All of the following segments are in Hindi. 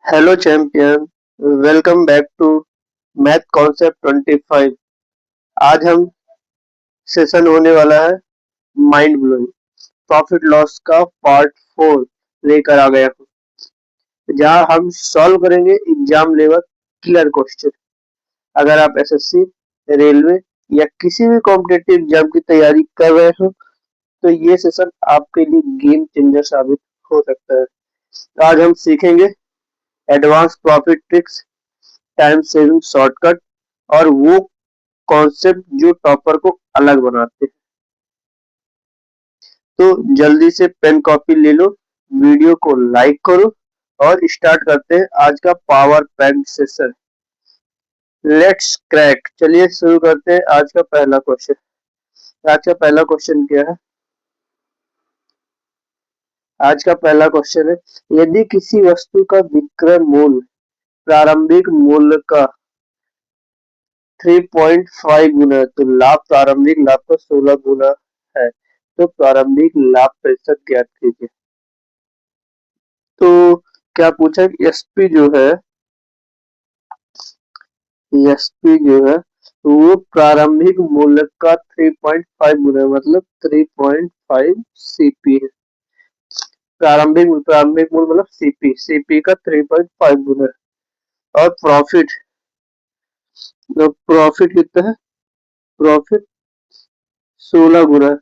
Hello champion. Welcome back to math concept 25। आज हम सेशन होने वाला है माइंड ब्लोइंग प्रॉफिट लॉस का पार्ट 4 लेकर आ गया हूँ, जहाँ हम सॉल्व करेंगे एग्जाम लेवल क्लियर क्वेश्चन। अगर आप एसएससी, रेलवे या किसी भी कॉम्पिटेटिव एग्जाम की तैयारी कर रहे हो तो ये सेशन आपके लिए गेम चेंजर साबित हो सकता है। आज हम सीखेंगे advance profit tricks, time saving shortcut और वो कॉन्सेप्ट जो टॉपर को अलग बनाते हैं। तो जल्दी से पेन कॉपी ले लो, वीडियो को लाइक करो और स्टार्ट करते हैं आज का power pack session. Let's crack. चलिए शुरू करते हैं आज का पहला क्वेश्चन। आज का पहला क्वेश्चन क्या है? आज का पहला क्वेश्चन है, यदि किसी वस्तु का विक्रय मूल्य प्रारंभिक मूल्य का 3.5 गुना है तो लाभ प्रारंभिक लाभ का 16 गुना है, तो प्रारंभिक लाभ प्रतिशत ज्ञात कीजिए। तो क्या पूछा कि एसपी जो है वो प्रारंभिक मूल्य का 3.5 गुना है, मतलब 3.5 सीपी है। प्रारंभिक मूल्य मतलब सीपी का 3.5 गुना है। और प्रॉफिट, तो प्रॉफिट कितना है? प्रॉफिट 16 गुना है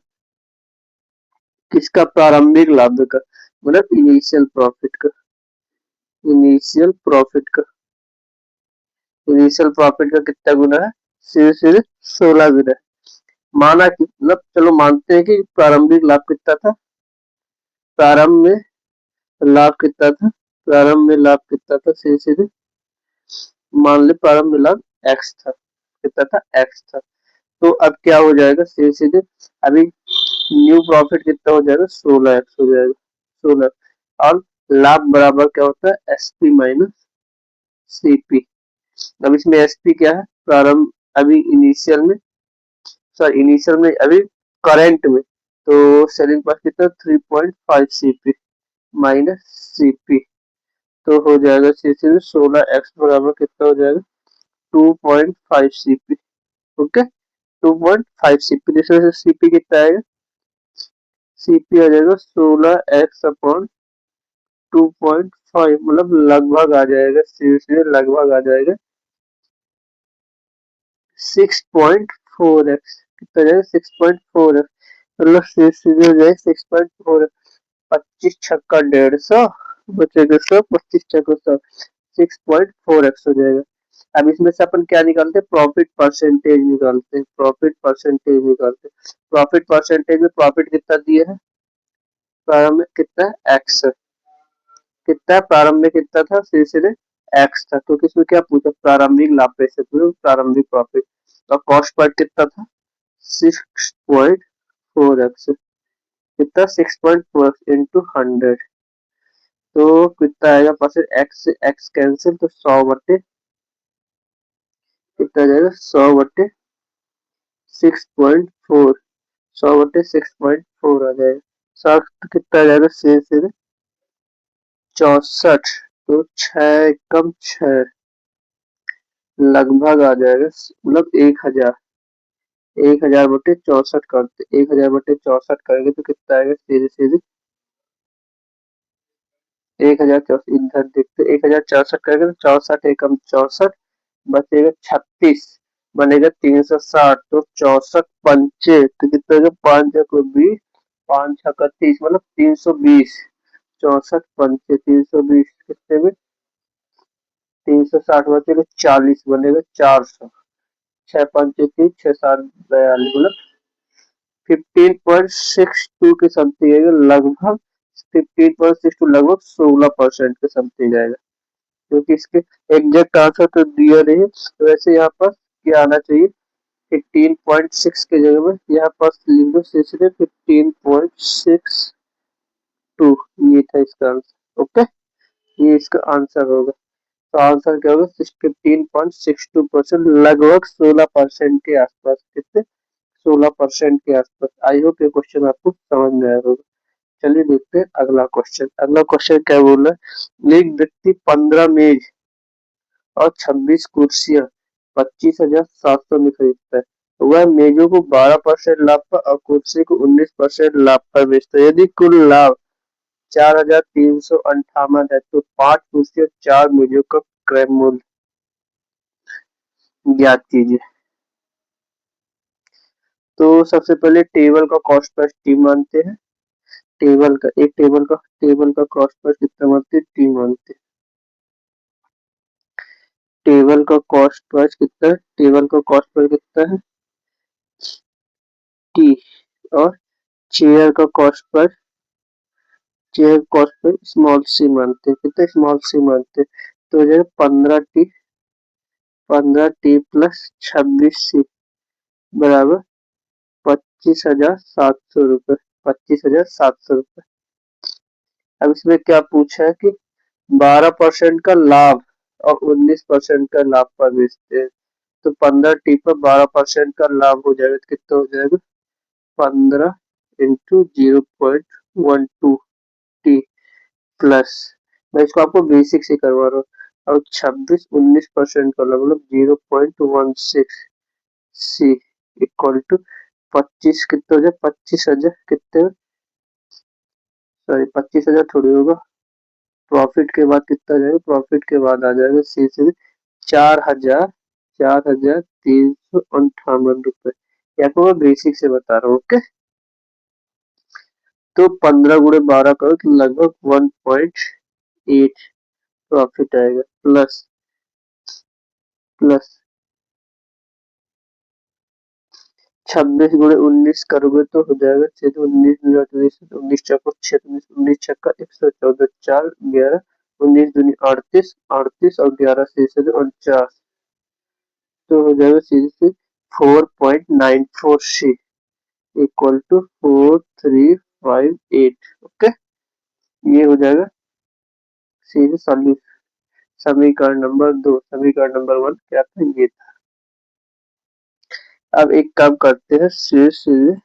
किसका? प्रारंभिक लाभ का, मतलब इनिशियल प्रॉफिट का इनिशियल प्रॉफिट का कितना गुना है? सीधे सीधे 16 गुना है। माना कि मतलब चलो मानते हैं कि प्रारंभिक लाभ कितना था? प्रारंभ में लाभ कितना था? प्रारंभ में लाभ कितना था? सीधे सीधे मान ले प्रारंभ में लाभ एक्स था। कितना था? एक्स था। तो अब क्या हो जाएगा? सीधे सीधे अभी न्यू प्रॉफिट कितना हो जाएगा? 16x हो जाएगा। 16 और लाभ बराबर क्या होता है? SP minus CP. अब इसमें एसपी क्या है? प्रारंभ, अभी इनिशियल में अभी करंट में, तो सेलिंग प्राइस कितना? 3.5 सीपी माइनस सीपी, तो हो जाएगा सीधे 16x बराबर कितना हो जाएगा? 2.5 सीपी। Okay, 2.5 CP. जैसे सीपी कितना आएगा? सीपी आ जाएगा 16x अपॉन 2.5, मतलब लगभग आ जाएगा, सीधे लगभग आ जाएगा 6.4x। कितना जाएगा? 6.4x, मतलब सीधे हो जाएगा 6.4x। 25 छक्का 150 बचेगा 100, 25 छक्का 100, 6.4x हो जाएगा। अब इसमें से अपन क्या निकालते हैं? प्रॉफिट परसेंटेज निकालते हैं। प्रॉफिट परसेंटेज में प्रॉफिट कितना दिया है? प्रारंभ में कितना? एक्स है। कितना प्रारंभ में कितना था? सीधे एक्स था, क्योंकि इसमें क्या पूछा? प्रारंभिक लाभ पैसे, प्रारंभिक प्रॉफिट। और कॉस्ट पर कितना था? 6.4x। कितना? 6.4 इंटू 100, तो कितना आएगा? पास एक्स से एक्स कैंसिल, तो 100 बटे कितना जाएगा? 100 बटे 6.4, 100 बटे 6.4 आ जाएगा। 60 कितना आ जाएगा? सीधे 64, तो 6 कम 6 लगभग आ जाएगा, मतलब 1000। 1000 बटे 64 करते, 1000 बटे 64 करेंगे तो कितना आएगा? सीधे सीधे 1064 इधर देखते, 1064 करेंगे तो 64 एकम 64, बचेगा 36, बनेगा 360, तो 64 पंचे तो कितना होगा? 5 20, 5 6 30, मतलब 320। 64 पंचे 320 कितने में? 360 बचेगा 40, बनेगा 400। 6 पंचे 30, 6 7 42, मतलब 15.62 के समथिंग आएगा लगभग। 15.62 लगभग 16% के समथिंग आएगा, क्योंकि इसके एग्जैक्ट आंसर तो दिया नहीं है। तो वैसे यहाँ पर क्या आना चाहिए? 15.6 के जगह में यहाँ पर लिख दो सीधे 15.62, ये था इसका आंसर। ओके, ये इसका आंसर होगा। तो आंसर क्या होगा? 15.62%, लगभग 16% के आसपास। कितने? 16% के आसपास। आई होप ये क्वेश्चन आपको समझ में आया होगा। चलिए देखते हैं अगला क्वेश्चन। अगला क्वेश्चन क्या बोल रहा है, एक व्यक्ति 15 मेज और 26 कुर्सियां 25,700 में खरीदता है। वह मेजों को 12% लाभ पर और कुर्सी को 19% लाभ पर बेचता है। यदि कुल लाभ 4,358 है तो 5 कुर्सी और 4 मेजों का क्रय मूल्य ज्ञात कीजिए। तो सबसे पहले टेबल का कॉस्ट प्राइस टी मानते हैं। टेबल का कॉस्ट प्राइस कितना मानते हैं, टी मानते हैं। टेबल का कॉस्ट प्राइस कितना है, टेबल का कॉस्ट प्राइस कितना है, टी। और चेयर का cost price, chair cost price small c मानते हैं। कितना स्मॉल सी मानते हैं, तो हो जाएगा 15 टी प्लस 26 सी बराबर 25,700 रुपये। 25,700 रुपये। अब इसमें क्या पूछा है कि 12% का लाभ और 19% का लाभ पर बेचते हैं। तो 15 टी पर 12% का लाभ हो जाएगा तो कितना हो जाएगा, 15 इंटू 0.12 टी प्लस, मैं इसको आपको बेसिक से करवा रहा हूँ, और 19% का मतलब 0.16 सी इक्वल टू 25 कितना हो जाए, 25,000 कितने, सॉरी 25,000 थोड़ी होगा, प्रॉफिट के बाद कितना जाएगा, प्रॉफिट के बाद आ जाएगा सी से 4,358 रुपए। या तो मैं बेसिक से बता रहा हूँ, ओके। तो 15 गुणे 12 करो तो लगभग 1.8 प्रॉफिट आएगा, प्लस प्लस 26 गुणे 19 करोगे तो हो जाएगा 19 चौको 19 छक्का 114, 4 11 19 दूनी 38 38 और 11 से 49, तो हो जाएगा सीधे से 4.94 सी इक्वल टू 4358। ओके, ये हो जाएगा सीधे समीकरण नंबर 2। समीकरण नंबर 1 क्या था, ये था। अब एक काम करते हैं, सीधे सीधे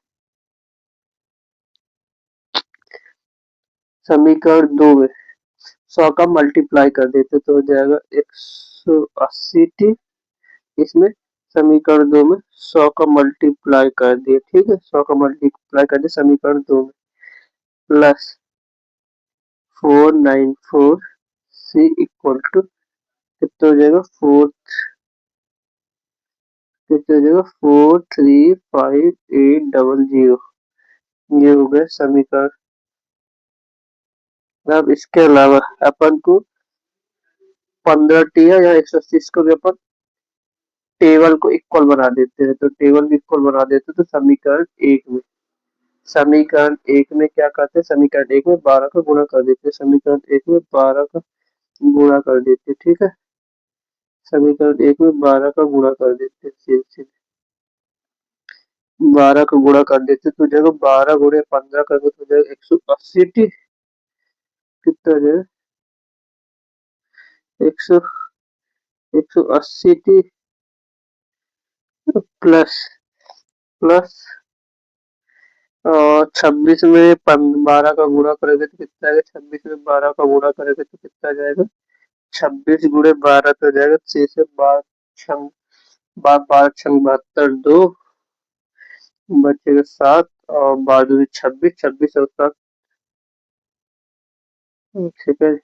समीकरण 2 में 100 का मल्टीप्लाई कर देते तो हो जाएगा 180 टी। इसमें समीकरण 2 में 100 का मल्टीप्लाई कर दिए, ठीक है, 100 का मल्टीप्लाई कर दिए समीकरण 2 में, प्लस 494 सी इक्वल टू कितना हो जाएगा, 435800। ये हो गया समीकरण। अब इसके अलावा अपन को 15 टी है या 180 को भी अपन टेबल को इक्वल बना देते हैं। तो टेबल को इक्वल बना देते हैं तो समीकरण एक में क्या करते हैं, समीकरण एक में 12 का गुणा कर देते हैं, समीकरण एक में 12 का गुणा कर देते हैं, ठीक है, समीकरण एक में 12 का गुणा कर देते हैं, सीधे 12 का गुणा कर देते तो जाएगा 12 गुणे 15 करके तो जाएगा 180 टी। कितना हो जाएगा, 180 टी प्लस प्लस और 26 में 12 का गुणा करेंगे तो कितना आएगा, 26 में 12 का गुणा करेंगे तो कितना आ जाएगा, 26 गुणे 12 तो जाएगा 6 से 12 छंग 72 दो बचेगा 7 और 12 26, 26 और 7 सेकंड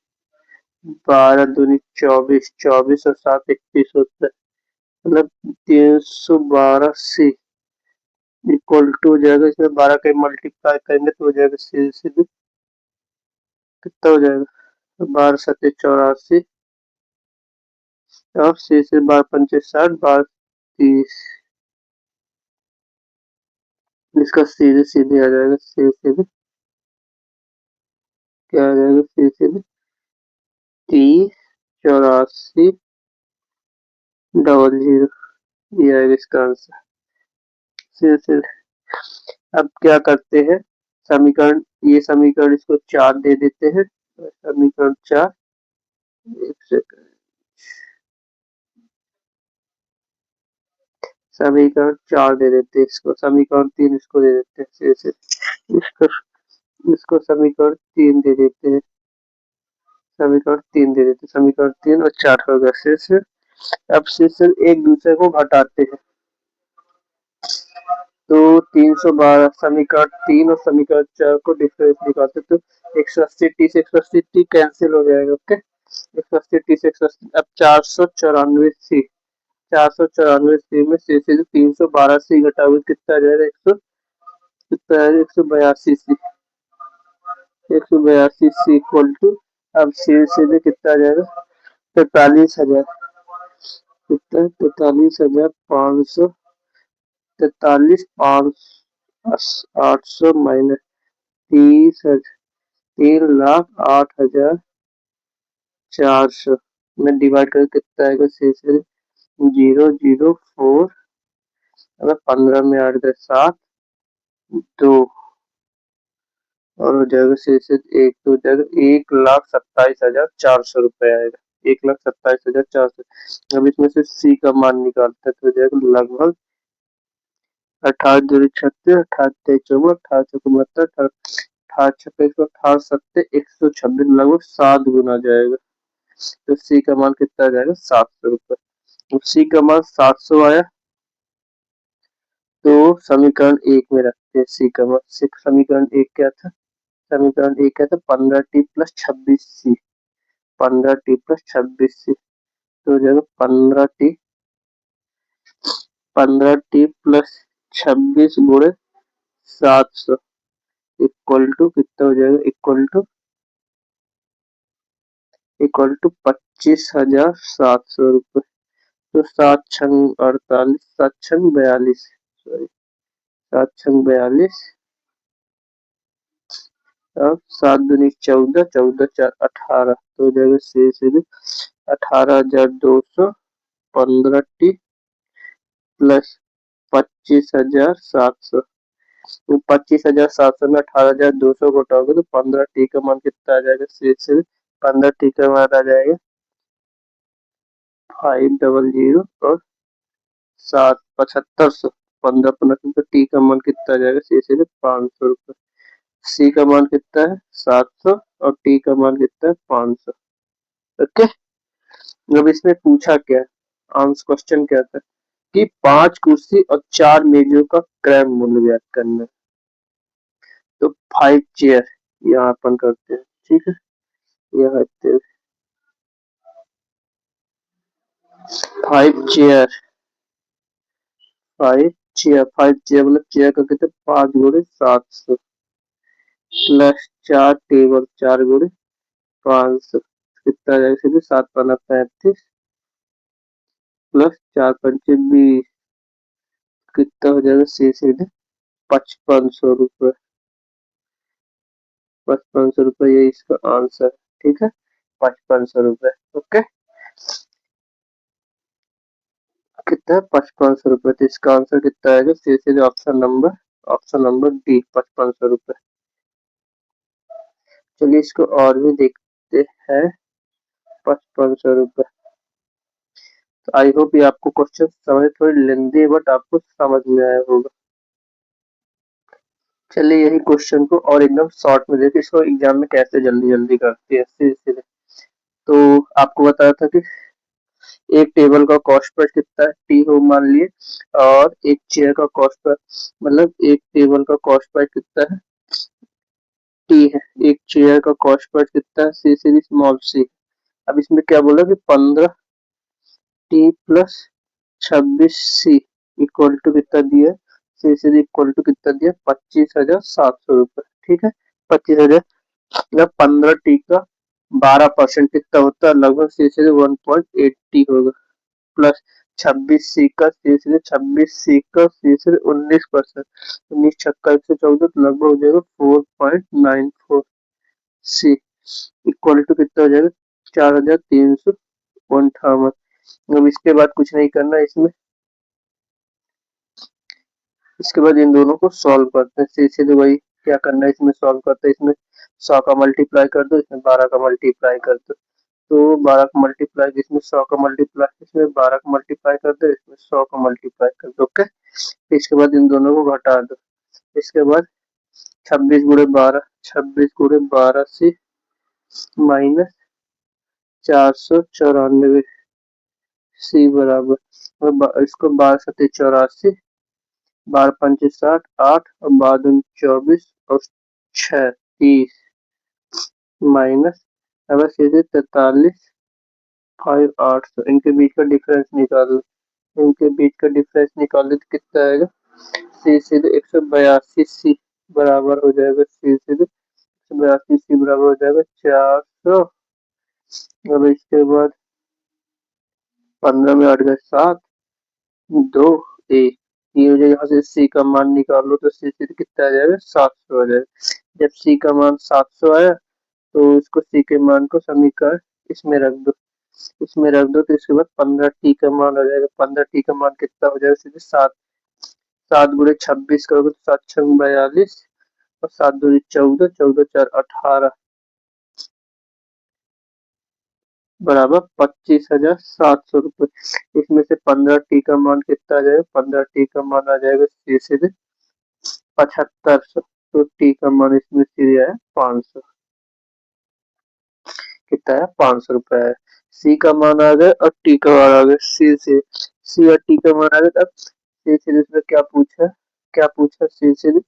12 दूनी 24, 24 और 7 31 होता है, मतलब 312 सी इक्वल टू हो जाएगा। इसमें 12 का मल्टीप्लाई करेंगे तो हो जाएगा सीधे सीधे कितना हो जाएगा, 12 7 84 और से 12 5 60 12 30, इसका सीधे सीधे आ जाएगा, सीधे सीधे क्या आ जाएगा, सीधे सीधे 30 84 00, ये आएगा इसका आंसर, सीधे सीधे। अब क्या करते हैं, समीकरण ये समीकरण इसको 4 दे देते हैं, समीकरण 4, एक सेकंड, समीकरण 4 दे देते हैं इसको, समीकरण 3 इसको दे देते हैं, सीधे सीधे इसको इसको समीकरण 3 दे देते हैं, समीकरण 3 और 4 होगा शेष। अब शेष एक दूसरे को घटाते हैं तो 312 समीकरण 3 और समीकरण 4 को डिफरेंस निकालते तो 180 से 180 कैंसिल हो जाएगा। ओके, 180 से 180 अब 494 सी, 494 सी में से 312 सी घटा हुआ कितना आ जाएगा, 100 कितना है 182 सी, 182 सी इक्वल टू अब सीधे कितना आ जाएगा 43,000, कितना 43,500, 43,800 माइनस 3,08,400 में डिवाइड कर कितना आएगा, 004, अगर 15 में 8 दे 7 2 और हो जाएगा शेष एक, तो हो जाएगा 1,27,400 रुपये आएगा, 1,27,400। अब इसमें से सी का मान निकालते हैं तो हो जाएगा लगभग 28,036, 28,054, 28,74, 28,6 126, लगभग 7 गुना जाएगा। तो सी का मान कितना आ जाएगा 700 रुपये। तो सी का मान 700 आया तो समीकरण 1 में रखते हैं सी का मान। समीकरण 1 क्या था, समीकरण 1 क्या था 15t plus 26c, 15t plus 26c तो हो जाएगा 15t प्लस 26 गुणे 700 इक्वल टू कितना हो जाएगा, इक्वल टू 25,700 रुपये। तो 7×6 = 48, 7×6 = 42, सॉरी 7×6 = 42, अब 7×2 = 14, 14×4 = 18 तो हो जाएगा सीधे 18,215t प्लस 25,700। तो 25,700 में 18,200 घटाओगे तो 15t का मान कितना आ जाएगा, सीधे 15t का मान आ जाएगा 500 और 7,7500, 15 तो टी का मान कितना आ जाएगा, सीधे 500 रुपये। सी का मान कितना है 700 और टी का मान कितना है 500। ओके, अब इसमें पूछा क्या है, आंसर क्वेश्चन क्या था कि 5 कुर्सी और 4 मेजों का क्रय मूल्य ज्ञात करना है। तो 5 चेयर यहाँ अपन करते हैं, ठीक है, यहाँ 5 चेयर, 5 चेयर मतलब चेयर का कितने 5 गुणे 700 प्लस 4 टेबल 4 गुणे 500 कितना आ जाएगा, सीधे 7×5 = 35 प्लस 4×5 = 20 कितना हो जाएगा, सीधे 5500 रुपये, 5500 रुपये ये इसका आंसर, ठीक है 5500 रुपये। ओके, कितना है 5500 रुपये, तो इसका आंसर कितना आएगा, सीधे ऑप्शन नंबर डी 5500 रुपये। चलिए इसको और भी देखते हैं, 5500 रुपये। तो आई होप ये आपको क्वेश्चन समझ थोड़ी लेंदी है बट आपको समझ में आया होगा। चलिए यही क्वेश्चन को और एकदम शॉर्ट में देखिए, इसको एग्जाम में कैसे जल्दी जल्दी करते हैं सीधे। तो आपको बताया था कि एक टेबल का कॉस्ट प्राइस कितना है टी हो मान लिए, और एक चेयर का कॉस्ट प्राइस मतलब एक टेबल का कॉस्ट प्राइस कितना है टी है, एक चेयर का कॉस्ट प्राइस कितना है सी स्मॉल सी। अब इसमें क्या बोला कि 15t plus 26c equal to कितना दिया, सी इक्वल टू कितना दिया 25,700 रुपये, ठीक है 25,000 मतलब 15t का 12% कितना होता है, लगभग सी 1.80 होगा प्लस 26c का सी 19%, 19 छक्का 114 तो लगभग हो जाएगा 4.94 सी इक्वल टू कितना हो जाएगा 4,358। अब इसके बाद कुछ नहीं करना इसमें, इसके बाद इन दोनों को सॉल्व करते हैं सीधे वही क्या करना है इसमें सॉल्व करते हैं, इसमें 100 का मल्टीप्लाई कर दो, इसमें 12 का मल्टीप्लाई कर दो, तो 12 का मल्टीप्लाई इसमें 100 का मल्टीप्लाई इसमें 12 का मल्टीप्लाई कर दो, इसमें 100 का मल्टीप्लाई कर दो। ओके, इसके बाद इन दोनों को घटा दो, इसके बाद 26 × 12, 26 × 12 से माइनस 494 सी बराबर, और इसको 12×7=84, 12×5=60, 8 और 12×2=24 और 6=30 माइनस, अब सीधे 43, 5/800। इनके बीच का डिफरेंस निकालो, इनके बीच का डिफरेंस निकालो तो कितना आएगा? सी सीधे 182 सी बराबर हो जाएगा, सी सीधे 182 सी बराबर हो जाएगा 400। अब इसके बाद 15 में 8 गए 7, 2 1, ये हो जाएगा। यहाँ से सी का मान निकाल लो तो सी सीधे कितना आ जाएगा? 700 आ जाएगा। जब सी का मान 700 आया तो इसको सी के मान को समीकरण इसमें रख दो, इसमें रख दो तो इसके बाद 15 टी का मान आ जाएगा। 15 टी का मान कितना हो जाएगा? सीधे 7, 7×26 करोगे तो 7×6=42 और 7×2=14, 14×4=18 बराबर 25,700 रुपये। इसमें से 15 टी का मान कितना आ जाएगा? 15 टी का मान आ जाएगा सीधे 7500। तो टी का मान इसमें सीधे आया 500, कितना है? 500 रुपये है। सी का मान आ गया और टी का मान आ गया। सी और टी का मान आ गया। अब सी सीरीज में क्या पूछा सी series?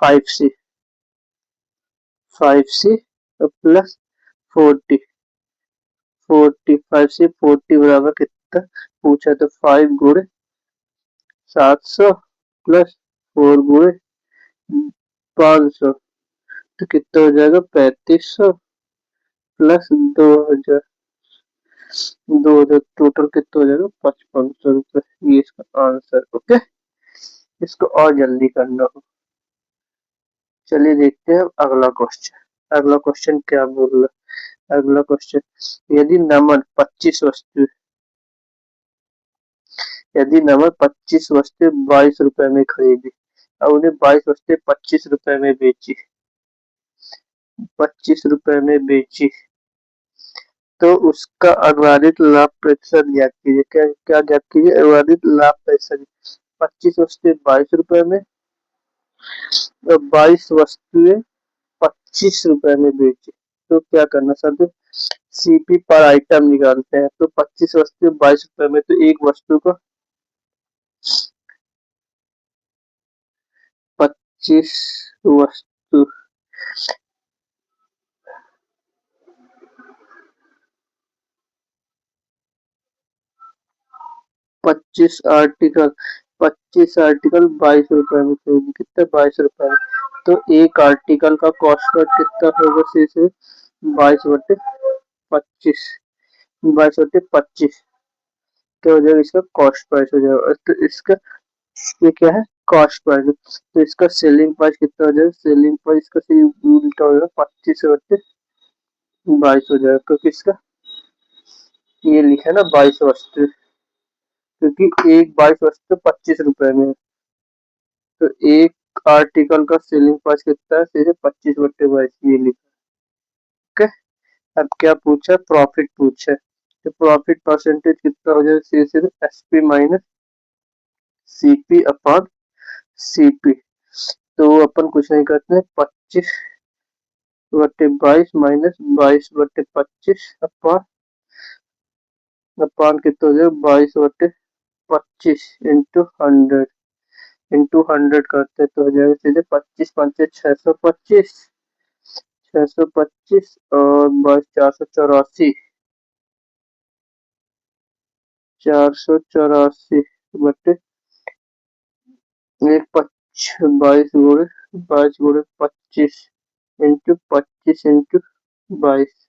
5C, 5C plus 40, 5C 40 बराबर कितना पूछा? तो 5×700 प्लस 4×500 तो कितना हो जाएगा? 3500 प्लस 2000, 2000 टोटल कितना हो जाएगा? 5500 रुपये। ये इसका आंसर। ओके, इसको और जल्दी करना हो। चलिए देखते हैं अगला क्वेश्चन। अगला क्वेश्चन क्या बोल रहा है? अगला क्वेश्चन, यदि नमन 25 वस्तु, यदि नमन 25 वस्तु 22 रुपए में खरीदी और उन्हें 22 वस्तु 25 रुपए में बेची, 25 रुपए में बेची, तो उसका अनुमानित लाभ प्रतिशत ज्ञात कीजिए। क्या क्या ज्ञात कीजिए? अनुमानित लाभ प्रतिशत। 25 वस्तुएं 22 रुपए में और 22 वस्तुएं 25 रुपए में बेची, तो क्या करना सर? सीपी पर आइटम निकालते हैं। तो 25 वस्तु 22 रुपए में, तो एक वस्तु को 25 वस्तु 25 आर्टिकल 22 रुपए में खरीदी, कितना? 22 रुपए में। तो एक आर्टिकल का कॉस्ट पर कितना होगा? से 22/25, 22/25 क्या हो जाएगा? इसका कॉस्ट प्राइस हो जाएगा। तो इसका ये क्या है? Cost price. तो इसका सेलिंग प्राइस कितना हो जाएगा? सेलिंग प्राइस का उल्टा हो जाएगा, 25/22 हो जाएगा, क्योंकि इसका ये लिखा है ना 22 वस्तु, क्योंकि एक 22 वस्तु 25 रुपए में। तो एक आर्टिकल का सेलिंग प्राइस कितना है? सीधे 25/22 ये लिखा है। ओके, अब क्या पूछा? प्रॉफिट पूछा है। तो प्रॉफिट परसेंटेज कितना हो जाएगा? सीधे SP minus CP upon CP. तो अपन कुछ नहीं करते हैं, 25/22 माइनस 22/25 अपॉन कितना हो जाएगा? 22/25 इंटू 100 करते तो हो जाएगा सीधे 25×5=625, 625 और 484, 484 बटे एक 22×25 इंटू 25 इंटू 22,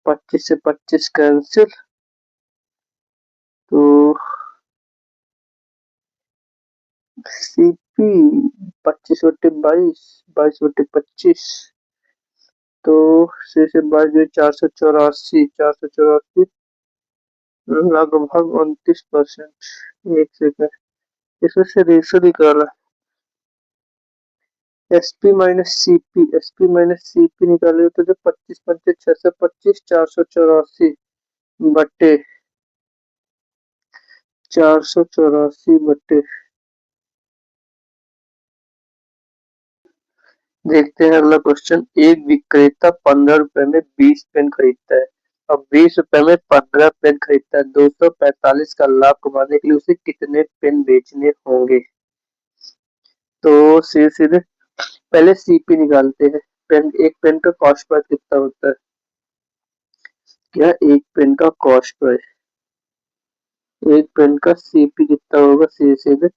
25 से 25 कैंसिल, तो सीपी 25/22, 22/25, तो से 22 484, 484 लगभग 29%। एक सेकंड, इसमें से रेशो निकाला, एसपी माइनस सीपी निकाले तो जो 25×5=625, 484 बटे 484 बटे देखते हैं अगला क्वेश्चन। एक विक्रेता 15 रुपए में 20 पेन खरीदता है और 20 रुपए में 15 पेन खरीदता है। 245 का लाभ कमाने के लिए उसे कितने पेन बेचने होंगे? तो सीधे पहले सीपी निकालते हैं। एक पेन का कॉस्ट प्राइस कितना होता है? क्या एक पेन का कॉस्ट प्राइस, एक पेन का सीपी कितना होगा? सीधे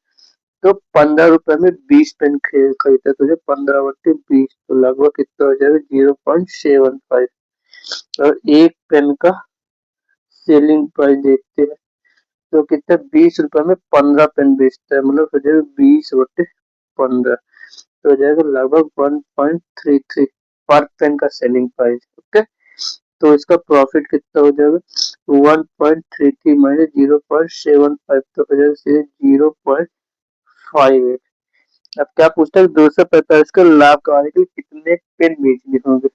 तो 15 रुपए में 20 पेन खरीदता है, तो 15/20 तो लगभग कितना हो जाएगा? 0.75। और एक पेन का सेलिंग प्राइस देखते हैं, तो कितना? 20 रुपए में 15 पेन बेचता है, मतलब हो जाएगा 20/15, तो हो जाएगा लगभग 1.33 पर पेन का सेलिंग प्राइस। ओके, तो इसका प्रॉफिट कितना हो जाएगा? 1.33 माइनस 0.75, तो हो जाएगा 0.58। अब क्या पूछता है? 245 का लाभ कमाने के लिए कितने पेन बेचने होंगे?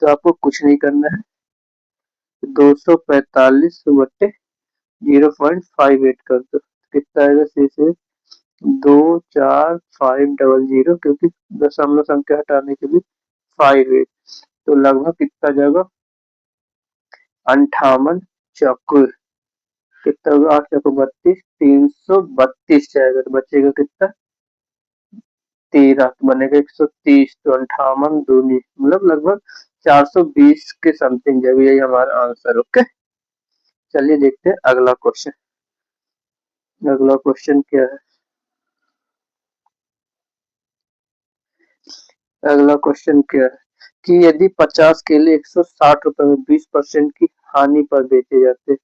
तो आपको कुछ नहीं करना है, 245 बटे 0.58 कर दो, कितना आएगा? से 24500, क्योंकि दशमलव संख्या हटाने के लिए 58, तो लगभग कितना जाएगा? 58 चौको कितना होगा? 8 चौको 32, 332 जाएगा, तो बचेगा कितना? 13, तो बनेगा 130, तो 58 दूनी मतलब लगभग 420 के समथिंग जाएगा। यही हमारा आंसर। ओके, चलिए देखते हैं अगला क्वेश्चन। अगला क्वेश्चन क्या है? अगला क्वेश्चन क्या है कि यदि 50 केले 160 रुपए में 20% की हानि पर बेचे जाते,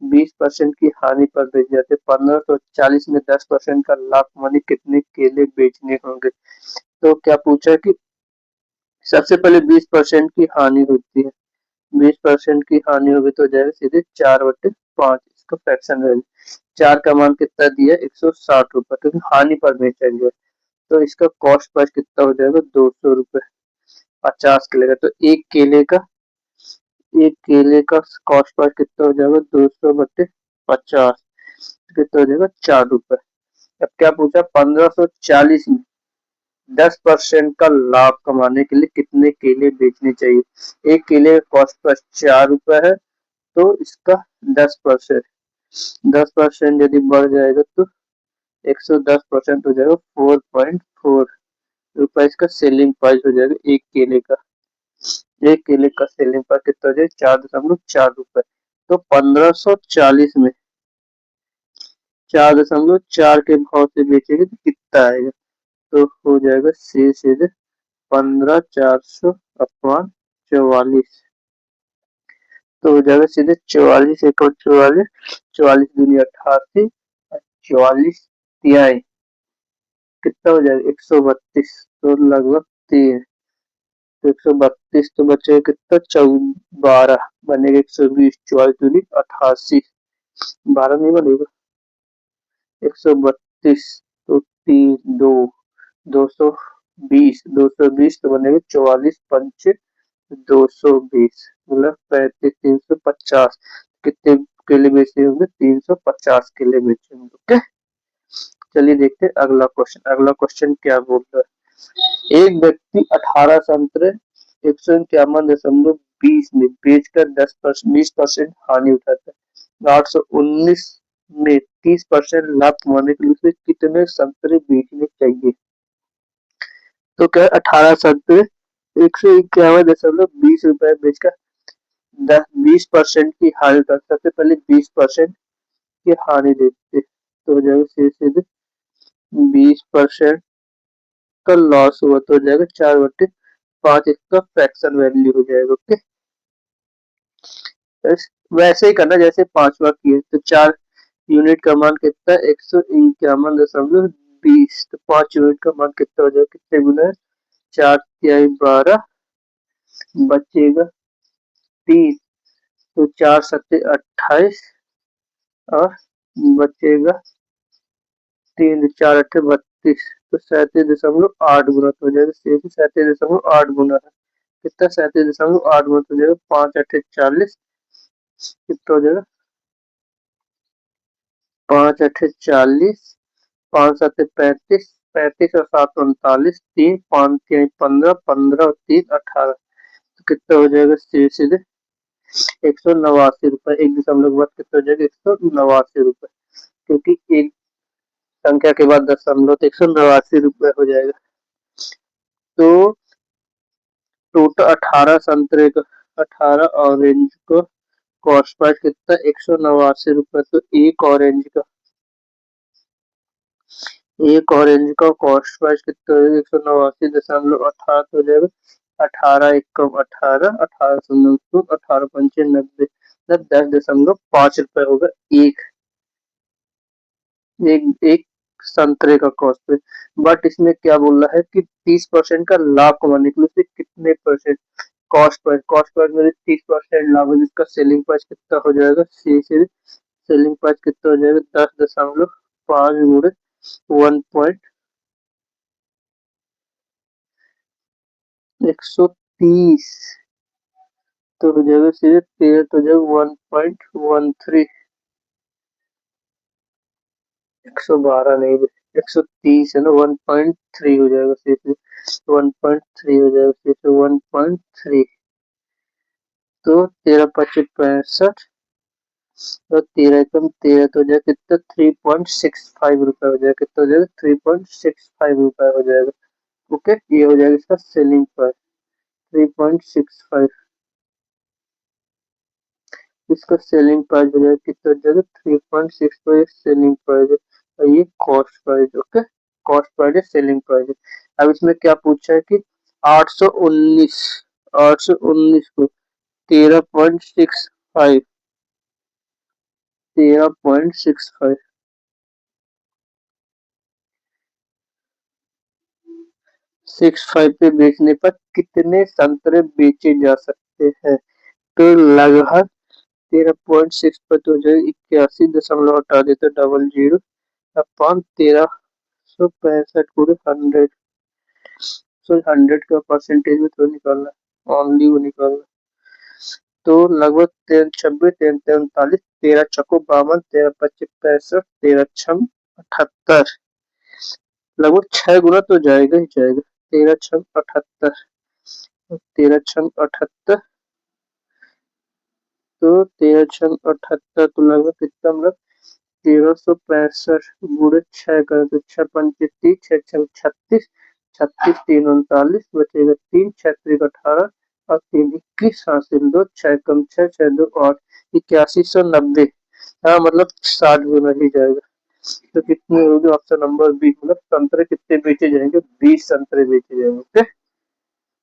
20% की हानि पर बेचे जाते, 1540 में 10% का लाभ माने कितने केले बेचने होंगे? तो क्या पूछा है कि सबसे पहले 20% की हानि होती है, 20% की हानि होगी तो जाएगा सीधे 4/5, इसका फ्रैक्शन वैल्यू। 4 का मान कितना दिया? 160 रुपए, क्योंकि हानि पर बेचा गया, तो इसका कॉस्ट प्राइस कितना हो जाएगा? 200 रुपए 50 केले का। तो एक केले का कॉस्ट प्राइस कितना हो जाएगा? 200/50, कितना हो जाएगा? 4 रुपए। अब क्या पूछा? 1540 में 10% का लाभ कमाने के लिए कितने केले बेचने चाहिए? एक केले का कॉस्ट प्राइस 4 रुपए है, तो इसका 10%, 10% यदि बढ़ जाएगा तो 110% हो जाएगा, 4.4 रुपए इसका सेलिंग प्राइस हो जाएगा। एक केले का, एक केले का सेलिंग प्राइस कितना हो जाएगा? 4.4 रुपए। तो 1540 में 4.4 के भाव से बेचेंगे तो कितना आएगा? तो हो जाएगा सीधे 15,400 अपॉन 44, तो हो जाएगा सीधे 44 एकड़ 44, 44 दूनी 88, 44 कितना हो जाएगा? 132, तो लगभग 3, तो 132 तो बचेगा कितना? 12 बनेगा 120, 44 दूनी 88, 12 नहीं बनेगा, 132 तो 3 2 220, 220 तो बनेगा 44 पंचे 220, मतलब 35, 350। कितने केले बेचे होंगे? 350 केले बेचे होंगे। ओके, चलिए देखते हैं अगला क्वेश्चन। अगला क्वेश्चन क्या बोल रहा है? एक व्यक्ति 18 संतरे 151.20 में बेचकर 20% हानि उठाता है। 819 में 30% लाभ कमाने के लिए उसे कितने संतरे बेचने चाहिए? तो क्या? 18 संतरे 151.20 रुपए बेचकर 20% की हानि उठा, सबसे पहले 20% की हानि देखते, तो हो जाएगा सीधे 20% का लॉस हुआ, तो हो जाएगा 4/5, इसका फ्रैक्शन वैल्यू हो जाएगा। ओके, वैसे ही करना जैसे पांचवा किए। तो 4 यूनिट का मान कितना है? 151.20, तो 5 यूनिट का मान कितना हो जाएगा? कितने गुना है? 4×3 = 12, बचेगा 30, तो 4×7 = 28, और बचेगा 3×4 = 32, तो 37.8 गुना, तो हो जाएगा 37.8 गुना है। कितना? 37.8 गुना, तो हो जाएगा 5×8 = 40, कितना हो जाएगा? 5×8 = 40, 5×7 = 35, 35 और 7 39, 3 5 3 15, 15 और 3 18, तो कितना हो जाएगा सीधे सीधे 189 रुपए। एक दशमलव के बाद कितना हो जाएगा 189 रुपए, क्योंकि एक संख्या के बाद दशमलव, तो 189 रुपए हो जाएगा। तो टोटल 18 संतरे का, 18 ऑरेंज को कॉस्ट प्राइस कितना 189 रुपए। तो एक ऑरेंज का कॉस्ट प्राइस कितना हो जाएगा 189.18, तो हो जाएगा 18 एकम 18, 18 18 पंचे 90, 10.5 होगा एक एक एक संतरे का कॉस्ट। बट इसमें क्या बोल रहा है कि 30% का लाभ कमाने के लिए उसे कितने परसेंट कॉस्ट प्राइस में 30% लाभ है, जिसका सेलिंग प्राइस कितना हो जाएगा, सेलिंग प्राइस कितना हो जाएगा 10.5 गुणे 130, तो हो जाएगा सीधे 13, तो हो जाएगा 1.13, 112 नहीं, 130 है ना, 1.3 हो जाएगा सीधे, 1.3 हो जाएगा सीधे 1.3। तो 13 25 65, तो 13 तो हो जाएगा कितना 3.65 रुपए हो जाएगा, कितना हो जाएगा 3.65 रुपए हो जाएगा। ओके, ये हो जाएगा इसका सेलिंग प्राइस 3.65। इसका सेलिंग प्राइस हो जाएगा कितना हो जाएगा 3.65 सेलिंग प्राइस है, और ये cost price. Okay, cost price है, सेलिंग प्राइस है। अब इसमें क्या पूछा है कि 819 819 को 13.65 13.65 65 पे बेचने पर कितने संतरे बेचे जा सकते हैं। तो लगभग 13.6 पर तो हो जाएगा 81 दशमलव, हटा देते डबल जीरो अपॉन 1365 गुणे 100। सो 100 का परसेंटेज में तो निकालना है, ओनली वो निकालना। तो लगभग 13 26 13 39, 13 चौको 52, 13 25 65, 13 छम 78, लगभग 6 गुना तो जाएगा ही जाएगा। 13 छम 78, 13 छम 78, तो 13 छम 78 तो लगभग कितना, मतलब 1365 गुणे 6 कर, तो 6 पंचे 30, 6 छम 36, 36 3 39, बचेगा 3, 6 3 18 और 3 21, हासिल 2, 6 कम 6 6 2 8, 8190। हाँ, मतलब 60 गुना ही जाएगा। तो कितनी होगी ऑप्शन नंबर बी, मतलब संतरे कितने बेचे जाएंगे, 20 संतरे बेचे जाएंगे। ओके,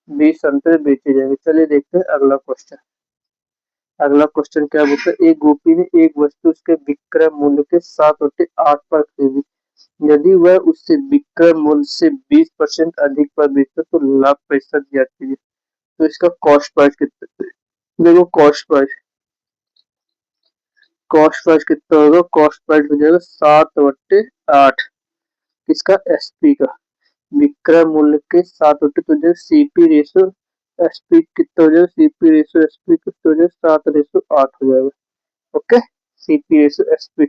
20 संतरे बेचे जाएंगे। चलिए देखते हैं अगला क्वेश्चन। अगला क्वेश्चन क्या बोलता है, एक गोपी ने एक वस्तु उसके विक्रय मूल्य के 7/8 पर खरीदी। यदि वह उससे विक्रय मूल्य से 20% अधिक पर बेचता तो लाभ पैसा ज्ञात कीजिए। तो इसका कॉस्ट प्राइस कितना, देखो कॉस्ट प्राइस कितना होगा, कॉस्ट प्राइस हो जाएगा 7/8 किसका, एसपी का। विक्रय मूल्य के 7/8 तो जो सीपी रेशो एसपी कितना हो जाएगा, सीपी रेशो एसपी कितना हो जाएगा 7/8 हो जाएगा। Okay, CP ratio SP.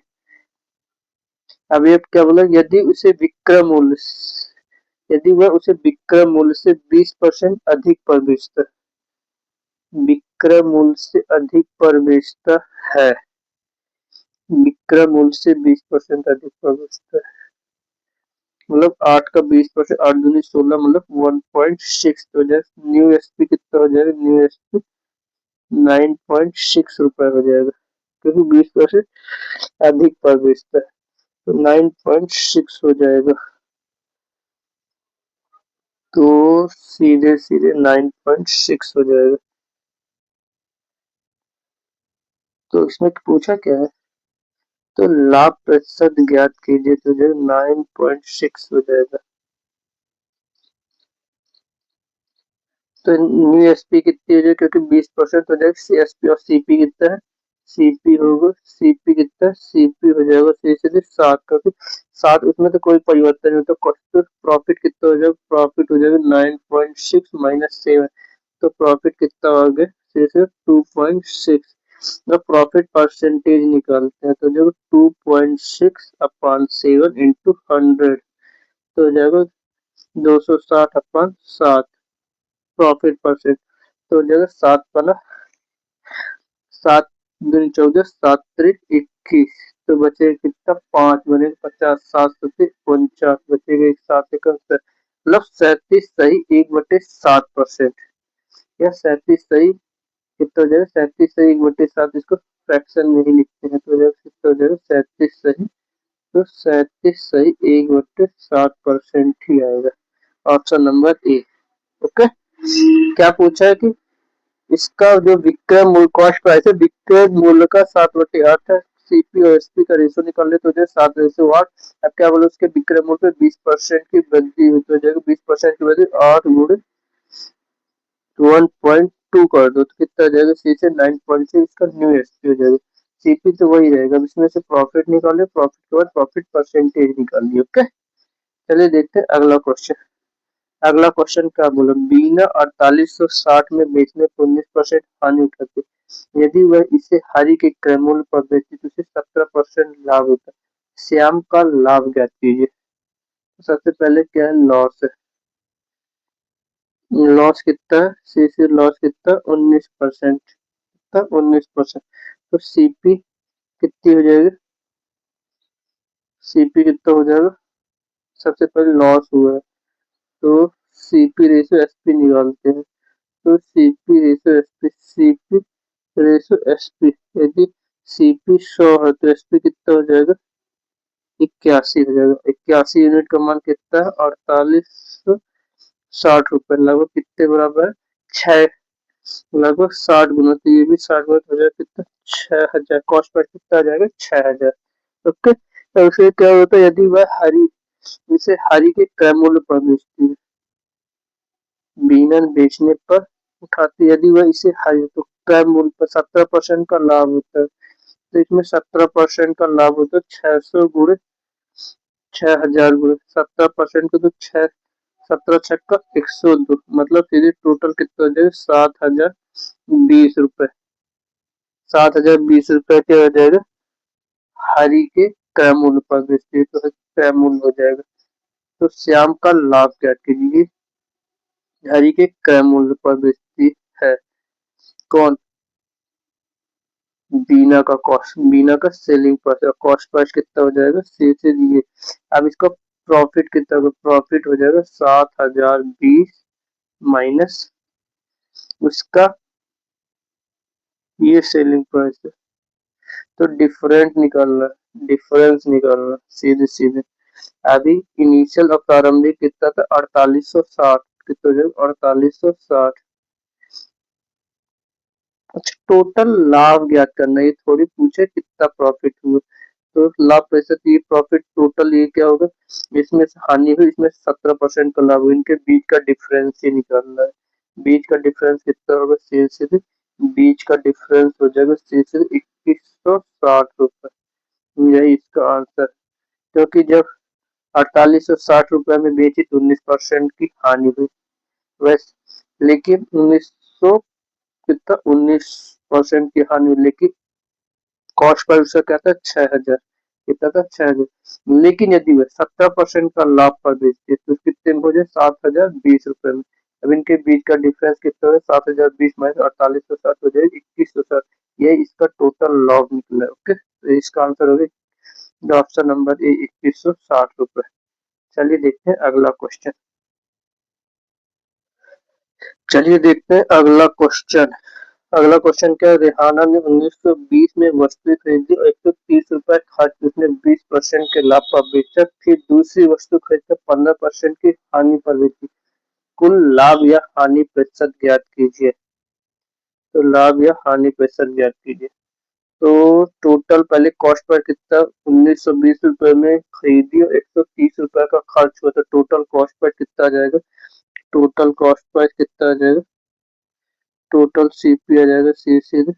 अब ये क्या बोला, यदि वह उसे विक्रय मूल्य से 20% अधिक पर बेचता, विक्रय मूल्य से अधिक पर बेचता है, विक्रय मूल्य से 20% अधिक पर बेचता है, मतलब 8 का 20%, 8 दूनी 16, मतलब 1.6 हो जाएगा। न्यू एसपी कितना हो जाएगा, न्यू एसपी 9.6 रुपए हो जाएगा, क्योंकि 20% अधिक पर बेचता है, तो 9.6 हो जाएगा। तो सीधे सीधे 9.6 हो जाएगा। तो इसमें पूछा क्या है, तो लाभ प्रतिशत ज्ञात कीजिए, तो जो 9.6 हो जाएगा। तो न्यू एसपी कितनी हो जाएगी, क्योंकि 20% हो जाएगा सीएसपी, और सीपी कितना है, सीपी होगा, सीपी कितना है, सीपी हो जाएगा सीधे 7, क्योंकि 7 उसमें तो कोई परिवर्तन नहीं होता। तो प्रॉफिट कितना हो जाएगा, प्रॉफिट हो जाएगा 9.6 -7, तो प्रॉफिट कितना हो गया सीधे 2.6। तो प्रॉफिट परसेंटेज निकालते हैं, तो जो 2.6 अपॉन 7 इंटू 100, तो हो जाएगा 260/7 प्रॉफिट परसेंट। तो हो जाएगा 7 7×14 7×3 21। तो बचेगा कितना 5 बने 50 7 बचेगा एक 7 मतलब 37 सही 1/7%। या 37 सही कितना हो जाएगा 37 सही 1/7 इसको फ्रैक्शन में ही लिखते हैं तो कितना हो जाएगा 37 सही। तो 37 सही 1/7% ही आएगा ऑप्शन नंबर ए। ओके। क्या पूछा है कि इसका जो विक्रय मूल्य कॉस्ट प्राइस है विक्रय मूल्य का 7/8 है। सीपी और एसपी का रेशो निकालने तो जो 7:8। अब क्या बोले उसके विक्रय मूल्य पे 20% की वृद्धि हुई तो जाएगा 20% की वृद्धि 8×1.2 कर दो तो कितना जाएगा सी से 9.6 इसका न्यू एसपी हो जाएगा। सीपी तो वही रहेगा इसमें से प्रॉफिट निकाले प्रॉफिट के बाद प्रॉफिट परसेंटेज निकालिए। ओके। चलिए देखते हैं अगला क्वेश्चन। अगला क्वेश्चन क्या बोला बीना 4860 में बेचने पर 19% हानि उठाती यदि वह इसे हरी के क्रय मूल्य पर बेचती तो उसे 17% लाभ होता है। श्याम का लाभ ज्ञात कीजिए। सबसे पहले क्या है लॉस है। लॉस कितना है सीसी लॉस कितना 19% कितना 19%। तो सीपी कितनी हो जाएगी सीपी कितना हो जाएगा सबसे पहले लॉस हुआ है तो सीपी रेशो एसपी निकालते हैं। तो CP ratio SP CP ratio SP यदि सीपी 100 है तो एसपी कितना हो जाएगा 81 हो जाएगा। 81 यूनिट का मान कितना है 4860 रुपए लगभग कितने बराबर है 6 लगभग 60 गुना तो ये भी 60 गुना हो जाएगा कितना 6000 कॉस्ट पर कितना आ जाएगा 6000। ओके। तो फिर क्या होता है यदि वह हरी इसे हरी के क्रय मूल्य पर बेचती है बीनन बेचने पर उठाती यदि वह इसे हरी तो क्रय मूल्य पर 17% का लाभ होता है। तो इसमें 17% का लाभ होता है 600 गुणे 6000 गुणे 17% का तो 17×6 = 102 मतलब सीधे टोटल कितना हो जाएगा 7020 रुपए 7020 रुपए क्या हो जाएगा हरी के क्रय मूल्य पर बेचती है तो क्रय मूल्य हो जाएगा। तो श्याम का लाभ क्या कीजिए हरी के क्रय मूल्य पर बेचती है कौन बीना का सेलिंग प्राइस कॉस्ट प्राइस कितना हो जाएगा से दिए। अब इसका प्रॉफिट कितना होगा प्रॉफिट हो जाएगा 7020 माइनस उसका ये सेलिंग प्राइस है तो डिफरेंस निकालना सीधे सीधे। अभी इनिशियल और प्रारंभिक कितना था 4860 कितना हो जाएगा 4860। अच्छा टोटल लाभ ज्ञात करना ये थोड़ी पूछे कितना प्रॉफिट हुआ तो लाभ पैसे ये प्रॉफिट टोटल ये क्या होगा इसमें से हानि हुई इसमें 17% का लाभ हुआ इनके बीच का डिफरेंस ही निकालना है। बीच का डिफरेंस कितना होगा सीधे बीच का डिफरेंस हो जाएगा सीधे 2160 रुपए। यही इसका आंसर क्योंकि जब 4860 रुपए में बेची तो 19% की हानि हुई वैसे लेकिन 1900 कितना 19% की हानि हुई लेकिन कॉस्ट पर उसका क्या था 6000 कितना था 6000 लेकिन यदि वह 17% का लाभ पर बेचती है तो कितने में हो जाए 7020 रुपए में। अब इनके बीच का डिफरेंस कितना है 7020 माइनस 4860 हो जाए 2160 यही इसका टोटल लॉस निकला है। ओके तो इसका आंसर हो गया ऑप्शन नंबर ए 2160 रुपए। चलिए देखते हैं अगला क्वेश्चन। चलिए देखते हैं अगला क्वेश्चन। अगला क्वेश्चन क्या है रेहाना ने 1920 में वस्तु खरीदी और 130 रुपए खर्च उसने 20% के लाभ पर बेचा फिर दूसरी वस्तु खरीदकर 15% की हानि पर बेची कुल लाभ या हानि प्रतिशत ज्ञात कीजिए। तो लाभ या हानि प्रतिशत ज्ञात कीजिए। तो टोटल पहले कॉस्ट पर कितना 1920 रुपए में खरीदी और 130 रुपए का खर्च हुआ तो टोटल कॉस्ट पर कितना आ जाएगा टोटल कॉस्ट प्राइस कितना आ जाएगा टोटल सीपी आ जाएगा सी सीधे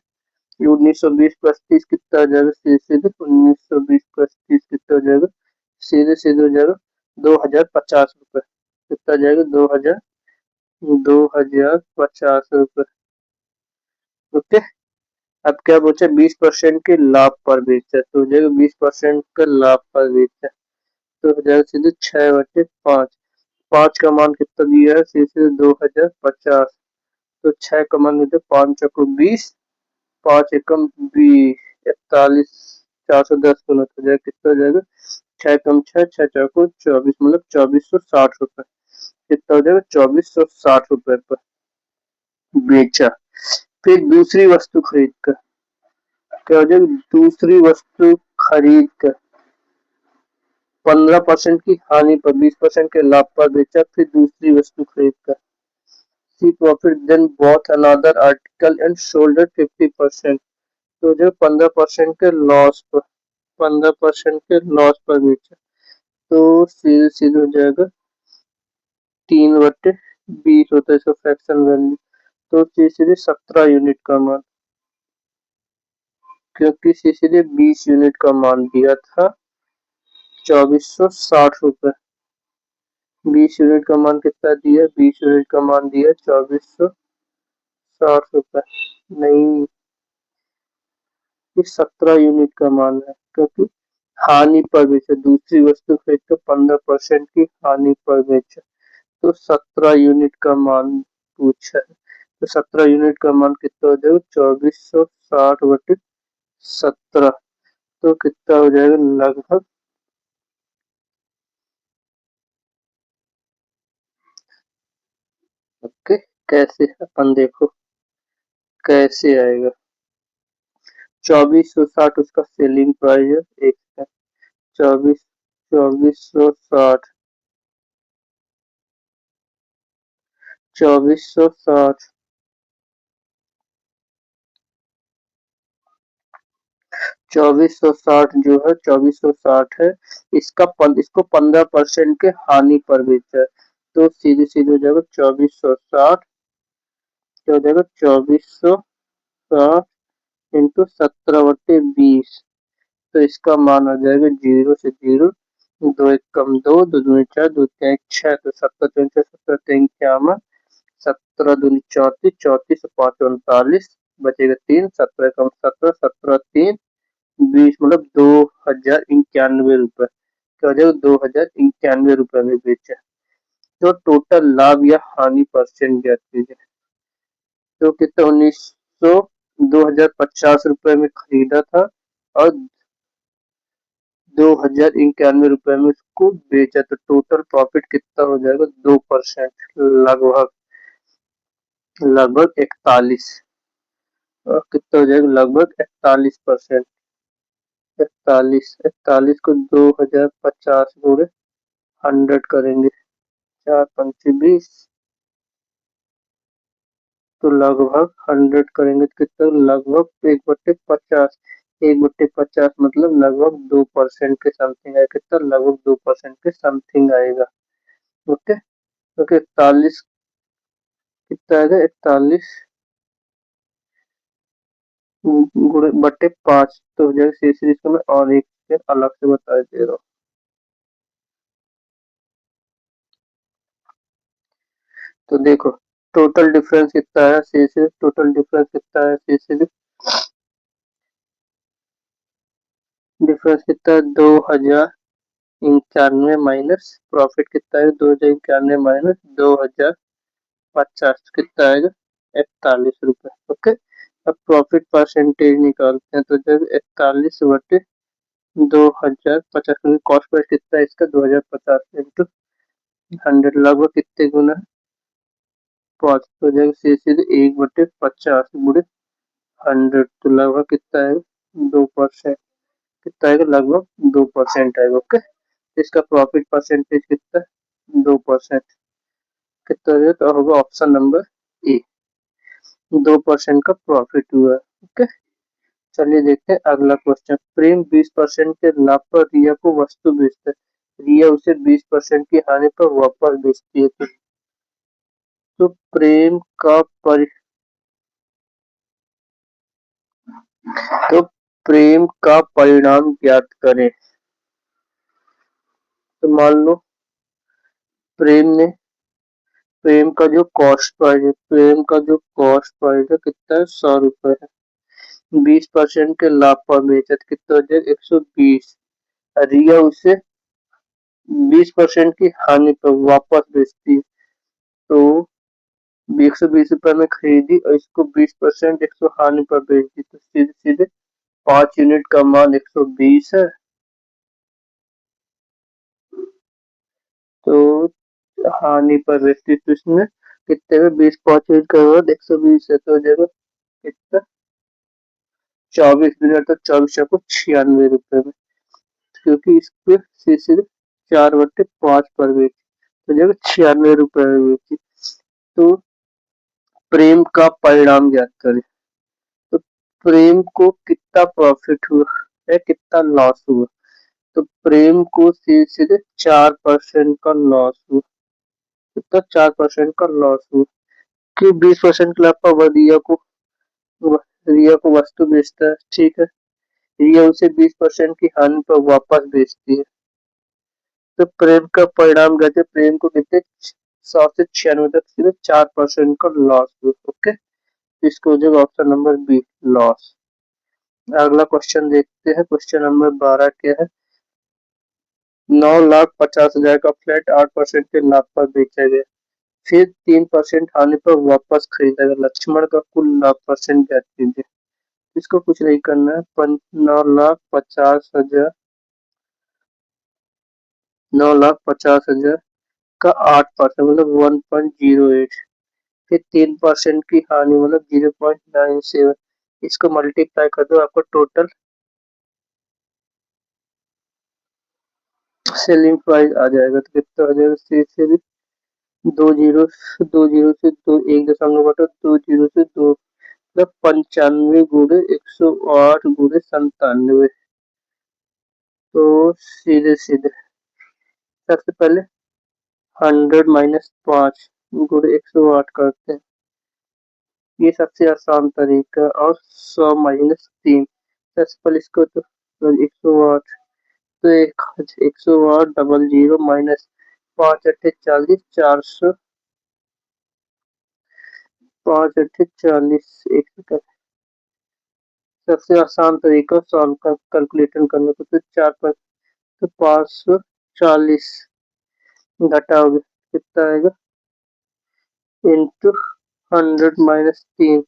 1920 प्लस 30 कितना आ जाएगा सीधे सीधे 1920 प्लस 30 कितना हो जाएगा सीधे सीधे हो जाएगा 2050 रुपए कितना आ जाएगा 2050 रुपए। ओके। अब क्या पूछा 20% के लाभ पर बेचा तो हो जाएगा 20% का लाभ पर बेचा तो हो जाएगा सीधे 6/5। 5 का मान कितना दिया है, सीधे 2050। तो 6 का मान मुझे 5 × 20, 5 × 20, 41, 410 गुना हो जाएगा, कितना हो जाएगा, 6 × 6, 6×4 = 24, मतलब 2460 रुपए। कितना हो जाएगा, 2460 रुपए पर बेचा। फिर दूसरी वस्तु खरीद कर, क्या हो जाएगा, दूसरी वस्तु खरीद कर 15% की हानि पर 20% के लाभ पर बेचा। फिर दूसरी वस्तु खरीद कर, C profit then bought another article and sold at 50%। तो जो 15% के लॉस पर, 15% के लॉस पर बेचा, तो सीधे सीधे हो जाएगा 3/20 होता है इसका फ्रैक्शन वैल्यू। तो सीधे 17 यूनिट का मान, क्योंकि सीधे 20 यूनिट का मान दिया था 2460 रुपए। 20 यूनिट का मान कितना दिया, 20 यूनिट का मान दिया 2460 रुपए। नहीं, ये 17 यूनिट का मान है, क्योंकि हानि पर बेचा, दूसरी वस्तु खरीद कर 15% की हानि पर बेचा। तो 17 यूनिट का मान पूछा है, तो 17 यूनिट का मान कितना हो जाएगा, 2460/17। तो कितना हो जाएगा, लगभग, ओके, कैसे अपन देखो कैसे आएगा। 2460 उसका सेलिंग प्राइस है, एक है 2460, 2460, 2460 जो है 2460 है, इसको 15% के हानि पर बेचा है। तो सीधे सीधे हो जाएगा 2460, क्या हो जाएगा, 2460 इंटू 17/20। तो इसका मान आ जाएगा 0 से 0, 2 1 कम 2, 2 दूनी 4, 2 3 1 6, तो 17 3 17 3 51, 17 दूनी 34, 34 से 5 39, बचेगा 3, 17 कम 17, 17 3 20, मतलब 2091 रुपए। क्या हो जाएगा, 2091 रुपए में बेचा। तो टोटल लाभ या हानि परसेंट ज्ञात कीजिए। तो कितना, 2050 रुपए में खरीदा था और 2091 रुपए में उसको बेचा, तो टोटल प्रॉफिट कितना हो जाएगा, 2%, लगभग, लगभग 41, और कितना हो जाएगा, लगभग 41%। 41 को 2050 गुणे 100 करेंगे, 4×5 = 20, तो लगभग 100 करेंगे तो कितना, लगभग 1/50, 1/50 मतलब लगभग 2% के समथिंग आएगा, कितना, लगभग 2% के समथिंग आएगा। ओके, क्योंकि 41 कितना आएगा, 41 गुणे बटे 5, तो हो जाएगा सीरीज को मैं और एक से अलग से बता दे रहा हूँ। तो देखो टोटल डिफरेंस कितना है, सीरीज टोटल डिफरेंस कितना है, सीरीज डिफरेंस कितना है, 2091 माइनस प्रॉफिट कितना है, 2091 माइनस 2050 कितना आएगा, 41 रुपए। ओके, अब प्रॉफिट परसेंटेज निकालते हैं, तो जब 41/2050, कॉस्ट प्राइस कितना है इसका, 2050 इंटू 100, लगभग कितने गुना, 5, तो जाएगा सीधे 1/50 गुणे 100, तो लगभग कितना है, 2%, कितना आएगा, लगभग 2% आएगा। ओके, इसका प्रॉफिट परसेंटेज कितना, 2%, कितना हो जाएगा, तो होगा ऑप्शन नंबर ए, 2% का प्रॉफिट हुआ है। ओके, चलिए देखते हैं अगला क्वेश्चन। प्रेम 20% के लाभ पर रिया को वस्तु बेचता है, रिया उसे 20% की हानि पर वापस बेचती है, तो प्रेम का तो प्रेम का परिणाम ज्ञात करें। तो मान लो प्रेम ने, प्रेम का जो कॉस्ट प्राइस है, प्रेम का जो कॉस्ट प्राइस है कितना है, 100 रुपए है, 20% के लाभ पर बेचा, कितना हो जाएगा, 120। रिया उसे 20% की हानि पर वापस बेचती है। तो 120 रुपए में खरीदी और इसको 20% 100 हानि पर बेच दी, तो सीधे सीधे 5 यूनिट का मान 120 है। तो हानि पर बेचती, तो इसमें कितने में 20 5 यूनिट का मान 120 है, तो हो जाएगा कितना 24 दिन, तो 24 को 96 रुपए में, क्योंकि इस पे सीधे 4/5 पर बेची, तो हो जाएगा 96 रुपए में बेची। तो प्रेम का परिणाम ज्ञात करें। तो प्रेम को कितना प्रॉफिट हुआ है, कितना लॉस हुआ। तो प्रेम को सीधे 4% का लॉस हुआ। कितना 4% का लॉस हुआ, कि 20% के लाभ पर रिया को वस्तु बेचता है, ठीक है। रिया उसे 20% की हानि पर वापस बेचती है। तो प्रेम का परिणाम कहते हैं, प्रेम को कितने 100 से 96 तक सिर्फ 4% का लॉस हुआ। ओके, इसको हो जाएगा ऑप्शन नंबर बी, लॉस। अगला क्वेश्चन देखते हैं, क्वेश्चन नंबर 12 क्या है। 9,50,000 का फ्लैट 8% के लाभ पर बेचा गया, फिर 3% हानि पर वापस खरीदा गया। लक्ष्मण का कुल लाभ परसेंट ज्ञात कीजिए। इसको कुछ नहीं करना है। 9,50,000 का 8% मतलब 1.08, फिर 3% की हानि मतलब 0.97, इसको मल्टीप्लाई कर दो, आपको टोटल सेलिंग प्राइस आ जाएगा। तो कितना आ जाएगा, से 2 जीरो से दो, 1 दशमलव बटा 2 जीरो से 2, मतलब 95 गुणे 108 गुणे 97। तो सीधे सीधे सबसे पहले 100 - 5 गुणे 108 करते हैं, ये सबसे आसान तरीका। और 100 - 3, सबसे पहले इसको तो 108, तो 108 डबल जीरो माइनस 5 × 8 = 40, 400, 5 × 8 = 40। एक सेकंड, सबसे आसान तरीका सॉल्व कर कैलकुलेशन करने को, तो 4 तो 540 घटाओगे कितना आएगा, इंटू 100 - 3,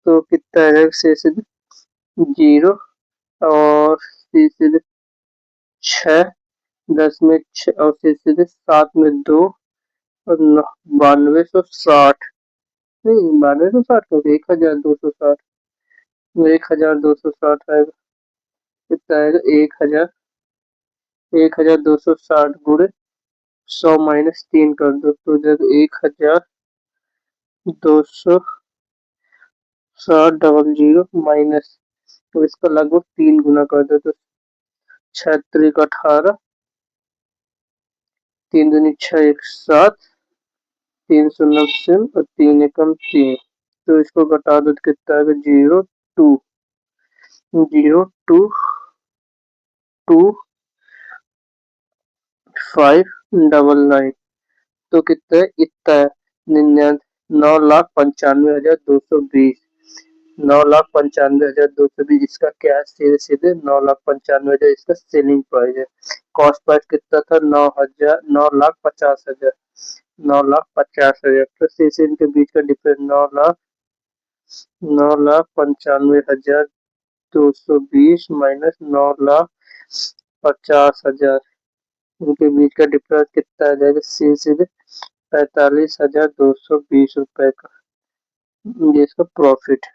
तो कितना आएगा, से 0 और सीधे 6, 10 में 6 और सीधे 7 में 2 और 9260, नहीं 9260 क्योंकि 1260, 1260 आएगा। कितना आएगा, 1260 गुणे 100 - 3 कर दो, तो जब 1260 डबल जीरो माइनस, तो इसका लगभग 3 गुना कर दो, तो 6×3 = 18, 3×2 = 6, 1 7, 3 शून्य और 3 × 1 = 3, तो इसको घटा दो तो कितना आएगा, 0,22599। तो कितना है, इतना है 9,95,220, 9,95,220, इसका क्या है, सीधे सीधे 9,95,000 इसका सेलिंग प्राइस है। कॉस्ट प्राइस कितना था, 9,50,000, 9,50,000, तो सीधे इनके बीच का डिफरेंस 9,95,220 माइनस 9,50,000, इनके बीच का डिफरेंस कितना आ जाएगा, सीधे 45,220 रुपए का, ये इसका प्रॉफिट,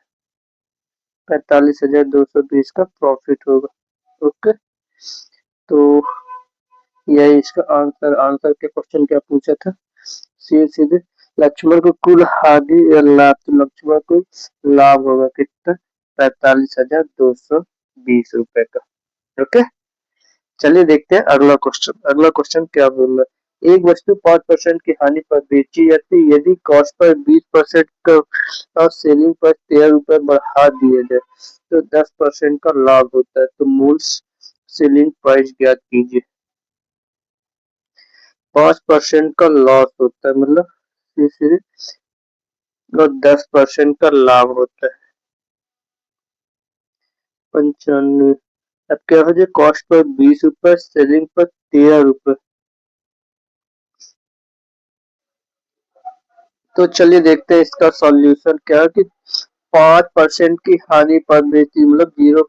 45,220 का प्रॉफिट होगा। ओके, तो यही इसका आंसर। आंसर के क्वेश्चन क्या पूछा था, सीधे सीधे लक्ष्मण को कुल हानि या लाभ, तो लक्ष्मण को लाभ होगा कितना, 45,220 रुपए का। ओके, चलिए देखते हैं अगला क्वेश्चन। अगला क्वेश्चन क्या बोल रहा है, एक वस्तु 5% की हानि पर बेची जाती है, यदि कॉस्ट पर 20% का और सेलिंग पर 13 रुपए बढ़ा दिए जाए तो 10% का लाभ होता है, तो मूल सेलिंग प्राइस ज्ञात कीजिए। 5% का लॉस होता है, मतलब और 10% का लाभ होता है, 95। अब क्या हो जाए, कॉस्ट पर 20 रुपए, सेलिंग पर 13 रुपए, तो चलिए देखते हैं इसका सॉल्यूशन क्या है कि 5% की हानि पर बेची मतलब 0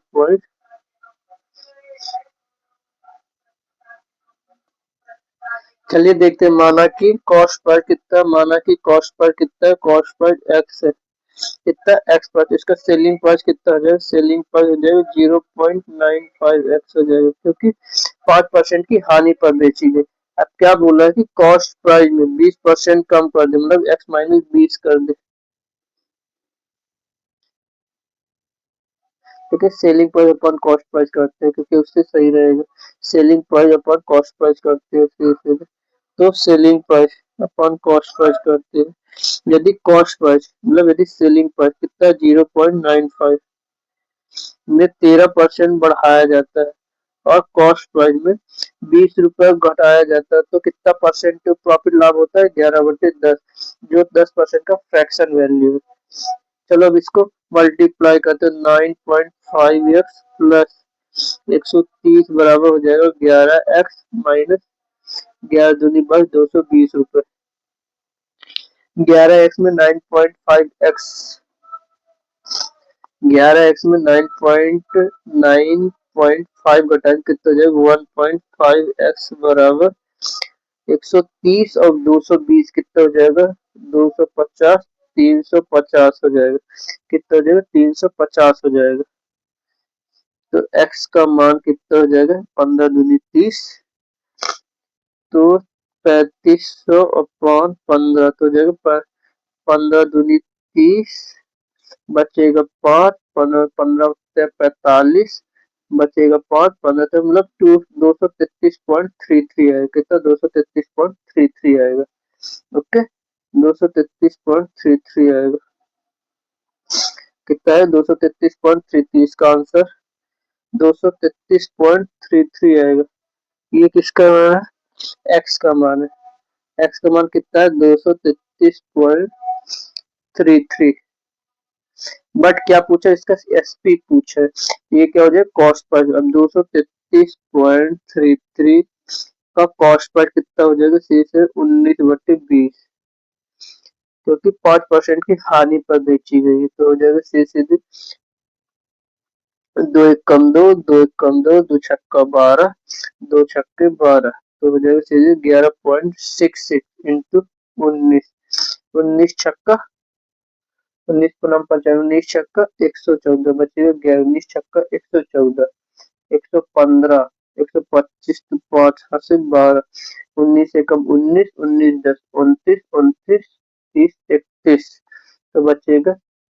चलिए देखते हैं माना कि कॉस्ट पर कितना, माना कि कॉस्ट पर कितना है, कॉस्ट पर एक्स है, कितना एक्स पर, तो इसका सेलिंग प्राइस कितना हो जाएगा, सेलिंग प्राइस हो जाएगा 0.95 एक्स हो जाएगा, क्योंकि 5% की हानि पर बेची गई। अब क्या बोला है कि कॉस्ट प्राइस में 20% कम कर दे, मतलब एक्स माइनस 20 कर दे। ठीक है, selling price upon cost price करते हैं क्योंकि उससे सही रहेगा। Selling price upon cost price करते हैं फिर तो selling price upon cost price करते हैं। यदि कॉस्ट प्राइस मतलब यदि सेलिंग प्राइस कितना 0.95 में 13% बढ़ाया जाता है और कॉस्ट प्राइस में 20 रुपए घटाया जाता है तो कितना परसेंट प्रॉफिट लाभ होता है, 11/10, जो 10% का फ्रैक्शन वैल्यू है। चलो अब इसको मल्टीप्लाई करते हैं, 9.5 एक्स प्लस 130 बराबर हो जाएगा 11 एक्स माइनस 11×2 = 220 रुपए। 11 एक्स में 9.5 एक्स, 11 एक्स में 9.5 घटाएंगे कितना हो जाएगा, 1.5 एक्स बराबर 130 और 220 कितना हो जाएगा, 250, 350 हो जाएगा, कितना हो जाएगा, 350 हो जाएगा। तो x का मान कितना हो जाएगा, 15×2 = 30, तो 3500 अपॉन 15 तो हो जाएगा 15×2 = 30, बचेगा 5, 15×15 = 45, बचेगा 5, 15 तो मतलब 233.33 आएगा, कितना 233.33 आएगा। ओके, 233.33 आएगा, कितना है 233.33 का आंसर 233.33 आएगा। ये किसका मान है, एक्स का मान है, एक्स का मान कितना है 233.33। बट क्या पूछा, इसका एसपी पूछा है, ये क्या हो जाए कॉस्ट पर। अब 233.33 का कॉस्ट पर कितना हो जाएगा, सी से 19/20, क्योंकि 5% की हानि पर बेची गई है तो हो जाएगा सी सीधे 2 × 1 = 2, 2 × 1 = 2, 2 छक्का 12, 2 छक्के 12, तो हो जाएगा सीधे 11.66 इंटू 19, 19 × 5 = 19 छक्का 114, बचेगा 11, 19 छक्का 114, 115, 125 तो 5 हाथ से 12, 19 एकम 19, 19 10 29, 29 30 31, तो बचेगा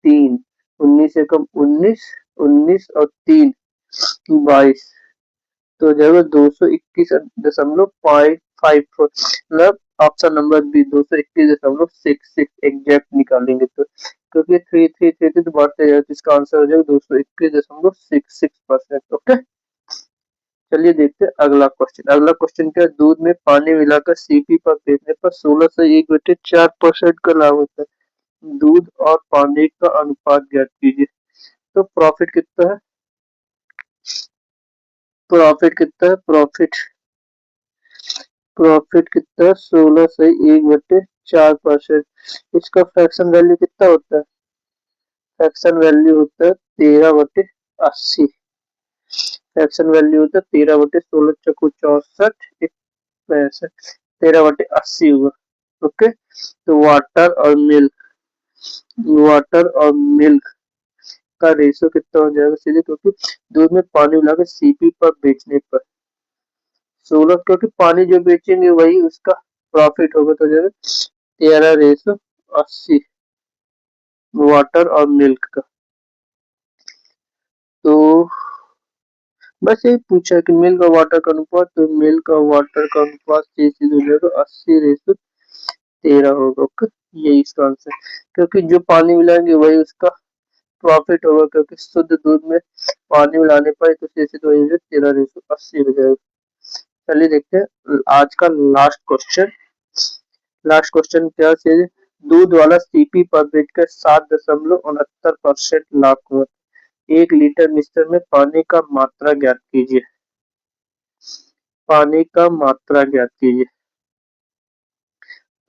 3, 19 एकम 19, 19 और 3 22, तो हो जाएगा 221.54, मतलब ऑप्शन नंबर बी 221.66 एग्जैक्ट निकालेंगे तो, क्योंकि 3 तो बढ़ते जाए तो इसका आंसर हो जाएगा 221.66%। ओके, चलिए देखते हैं अगला क्वेश्चन। अगला क्वेश्चन क्या है, दूध में पानी मिलाकर सीपी पर बेचने पर 16 से 1/4% का लाभ होता है, दूध और पानी का अनुपात ज्ञात कीजिए। तो प्रॉफिट कितना है, प्रॉफिट कितना है, प्रॉफिट कितना है 16 से 1/4%। इसका फ्रैक्शन वैल्यू कितना होता है, फ्रैक्शन वैल्यू होता है 13/80, फ्रैक्शन वैल्यू होता है 13/16 चौको 64 65, 13/80 हुआ। ओके, तो वाटर और मिल्क का रेशियो कितना हो जाएगा सीधे, क्योंकि दूध में पानी मिलाकर सीपी पर बेचने पर 16, क्योंकि पानी जो बेचेंगे वही उसका प्रॉफिट होगा, तो हो जाएगा 13/80 वाटर और मिल्क का। तो बस यही पूछा है कि मिल्क और वाटर का अनुपात, तो मिल्क और वाटर का अनुपात चीज हो जाएगा 80/13 होगा। ओके, यही इसका आंसर, क्योंकि जो पानी मिलाएंगे वही उसका प्रॉफिट होगा, क्योंकि शुद्ध दूध में पानी मिलाने पर तो सीधे तो वही 13/80 हो जाएगा। चलिए देखते हैं आज का लास्ट क्वेश्चन। लास्ट क्वेश्चन क्या है, दूध वाला सीपी पर बेचकर 7.69% लाभ हुआ, 1 लीटर मिश्रण में पानी का मात्रा ज्ञात कीजिए, पानी का मात्रा ज्ञात कीजिए।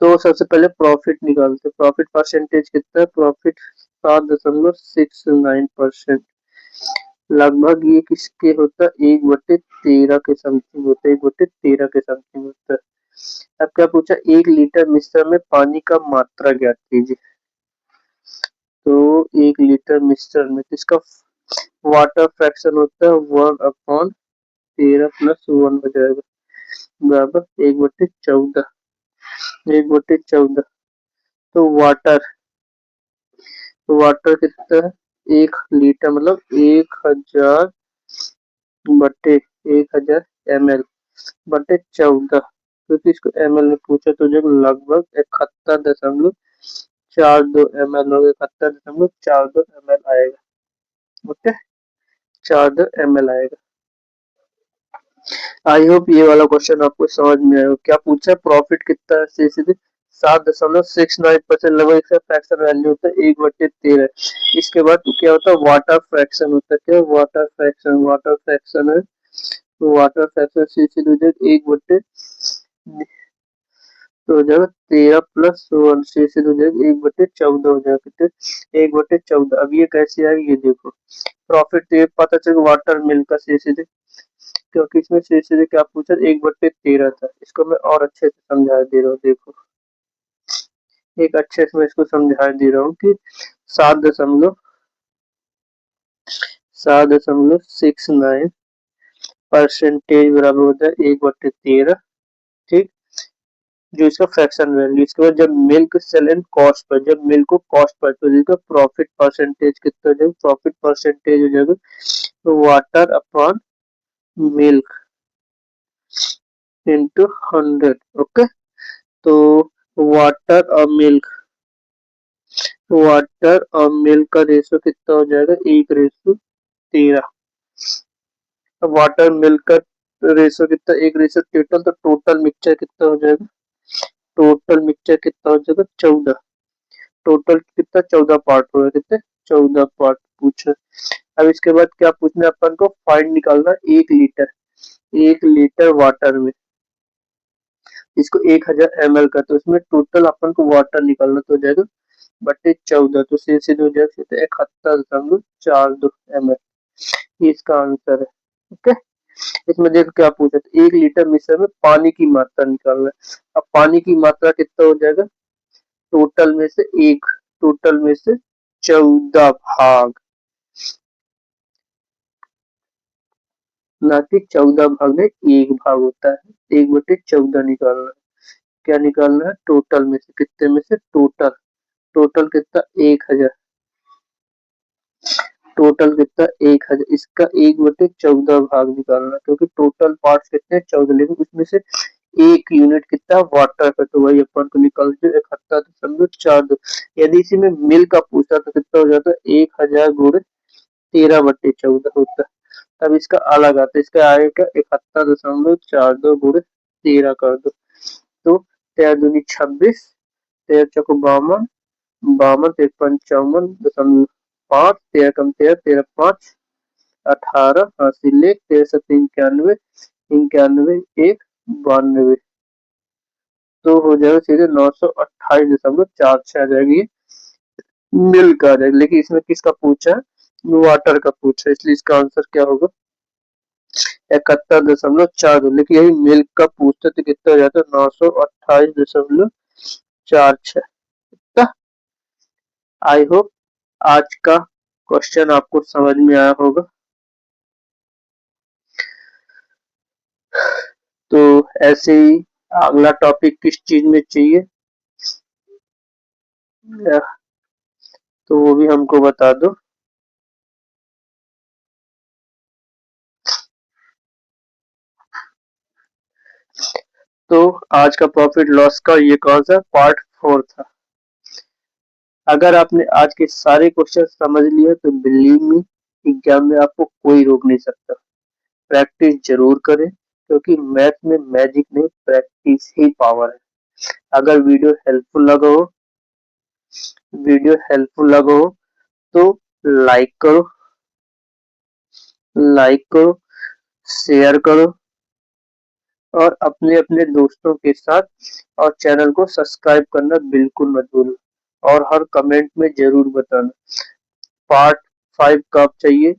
तो सबसे पहले प्रॉफिट निकालते, प्रॉफिट परसेंटेज कितना है, प्रॉफिट 7.69%, लगभग ये किसके होता है, 1/13 के समथिंग होता है, 1/13 के समथिंग होता है। अब क्या पूछा, 1 लीटर मिश्रण में पानी का मात्रा ज्ञात कीजिए। तो 1 लीटर मिश्रण में किसका वाटर फ्रैक्शन होता है, 1/13 + 1 हो जाएगा, बराबर 1/14, 1/14। तो वाटर कितना है, 1 लीटर मतलब 1000/1000 ml/14, क्योंकि इसको ml में पूछा तो जो लगभग 71.42 ml हो गया, 71.42 ml आएगा। ओके, 42 ml आएगा। आई होप ये वाला क्वेश्चन आपको समझ में आएगा। क्या पूछा, प्रॉफिट कितना है, सीधे 7.69%, लगभग इसका फ्रैक्शन वैल्यू होता है 1/13। इसके बाद क्या होता है, वाटर फ्रैक्शन होता है, क्या वाटर फ्रैक्शन, वाटर फ्रैक्शन है, तो वाटर फ्रैक्शन सीधे हो जाएगा 1/, तो हो जाएगा 13 + 1, सीधे हो जाएगा 1/14 हो जाएगा, कितने 1/14। अब ये कैसे आएगी, ये देखो, प्रॉफिट तो ये पता चल वाटर मिल का सीधे, क्योंकि इसमें सीधे क्या पूछा, 1/13 था। इसको मैं और अच्छे से समझा दे रहा हूँ, देखो एक अच्छे से मैं इसको समझा दे रहा हूँ कि 7.69% बराबर होता है 1/13, ठीक, जो इसका फ्रैक्शन वैल्यू। इसके बाद जब milk cell and cost per, जब मिल्क को कॉस्ट पर, तो इसका प्रॉफिट परसेंटेज कितना हो जाएगा, प्रॉफिट परसेंटेज हो जाएगा water upon milk into 100। Okay, तो वाटर और मिल्क का रेशो कितना हो जाएगा, 1/13। अब वाटर मिल्क का रेशो कितना, 1 रेशो टोटल, तो टोटल मिक्सचर कितना हो जाएगा, टोटल मिक्सचर कितना हो जाएगा, 14, टोटल कितना 14 पार्ट हो गया, कितने 14 पार्ट पूछा। अब इसके बाद क्या पूछना है, अपन को फाइंड निकालना 1 लीटर वाटर में, इसको 1000 ml का, तो इसमें टोटल अपन को वाटर निकालना तो हो जाएगा 14, तो सीधे हो जाएगा 71.42 ml, ये इसका आंसर है। ओके, इसमें देखो क्या पूछा था, 1 लीटर मिश्रण में पानी की मात्रा निकालना है। अब पानी की मात्रा कितना हो जाएगा, टोटल में से एक, टोटल में से 14 भाग, ना कि 14 भाग में एक भाग होता है, 1/14 निकालना है। क्या निकालना है, टोटल में से, कितने में से, टोटल, टोटल कितना 1000, टोटल कितना 1000, इसका 1/14 भाग निकालना, क्योंकि टोटल पार्ट्स कितने 14, लेकिन उसमें से एक यूनिट कितना वाटर का, तो वही अपन को निकल जो 71.42। यदि इसी में मिल का पूछा तो कितना हो जाता है, 1000 गुणे 13/14 होता है। अब इसका अलग आता है, इसका आएगा 71.42 गुणे 13 कर दो, तो 13×2 = 26, 13×4 = 52, 52 53 55.5, 13 × 13 = 5, 18 हासिल 1, 13 × 7 = 91, 91 1 92, तो हो जाएगा सीधे 928.46 आ जाएगी, मिल का आ जाएगा। लेकिन इसमें किसका पूछा है, वाटर का पूछा है, इसलिए इसका आंसर क्या होगा 71.42, लेकिन यही मिल्क का पूछता तो कितना हो जाता है 928.46। आई होप आज का क्वेश्चन आपको समझ में आया होगा। तो ऐसे ही अगला टॉपिक किस चीज में चाहिए, तो वो भी हमको बता दो। तो आज का प्रॉफिट लॉस का ये कौन सा पार्ट 4 था। अगर आपने आज के सारे क्वेश्चन समझ लिए तो बिलीव मी, एग्जाम में आपको कोई रोक नहीं सकता। प्रैक्टिस जरूर करें, क्योंकि मैथ में मैजिक नहीं, प्रैक्टिस ही पावर है। अगर वीडियो हेल्पफुल लगा हो तो लाइक करो, शेयर करो, और अपने अपने दोस्तों के साथ और चैनल को सब्सक्राइब करना बिल्कुल मत भूलना और हर कमेंट में जरूर बताना पार्ट 5 कब चाहिए।